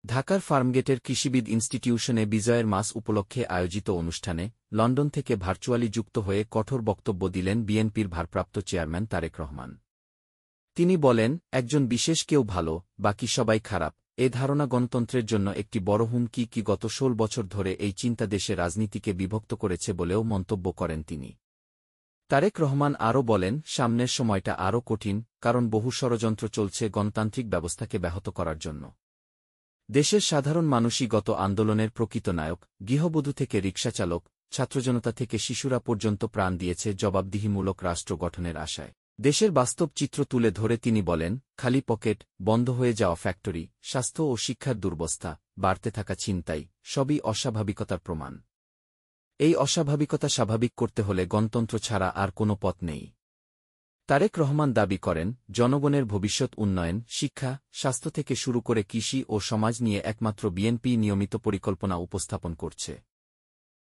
ঢাকার ফার্মগেটের কৃষিবিদ ইনস্টিটিউশনে বিজয়ের মাস উপলক্ষে আয়োজিত অনুষ্ঠানে লন্ডন থেকে ভার্চুয়ালি যুক্ত হয়ে কঠোর বক্তব্য দিলেন বিএনপির ভারপ্রাপ্ত চেয়ারম্যান তারেক রহমান। তিনি বলেন, একজন বিশেষ কেউ ভালো, বাকি সবাই খারাপ, এ ধারণা গণতন্ত্রের জন্য একটি বড় হুমকি। গত ১৬ বছর ধরে এই চিন্তা দেশে রাজনীতিকে বিভক্ত করেছে বলেও মন্তব্য করেন তিনি। তারেক রহমান আরও বলেন, সামনের সময়টা আরও কঠিন, কারণ বহু ষড়যন্ত্র চলছে গণতান্ত্রিক ব্যবস্থাকে ব্যাহত করার জন্য। দেশের সাধারণ মানুষই গত আন্দোলনের প্রকৃত নায়ক। গৃহবধূ থেকে রিকশাচালক, ছাত্রজনতা থেকে শিশুরা পর্যন্ত প্রাণ দিয়েছে জবাবদিহিমূলক রাষ্ট্র গঠনের আশায়। দেশের বাস্তব চিত্র তুলে ধরে তিনি বলেন, খালি পকেট, বন্ধ হয়ে যাওয়া ফ্যাক্টরি, স্বাস্থ্য ও শিক্ষার দুর্বস্থা, বাড়তে থাকা ছিনতাই, সবই অস্বাভাবিকতার প্রমাণ। এই অস্বাভাবিকতা স্বাভাবিক করতে হলে গণতন্ত্র ছাড়া আর কোনো পথ নেই। তারেক রহমান দাবি করেন, জনগণের ভবিষ্যৎ উন্নয়ন, শিক্ষা, স্বাস্থ্য থেকে শুরু করে কৃষি ও সমাজ নিয়ে একমাত্র বিএনপি নিয়মিত পরিকল্পনা উপস্থাপন করছে।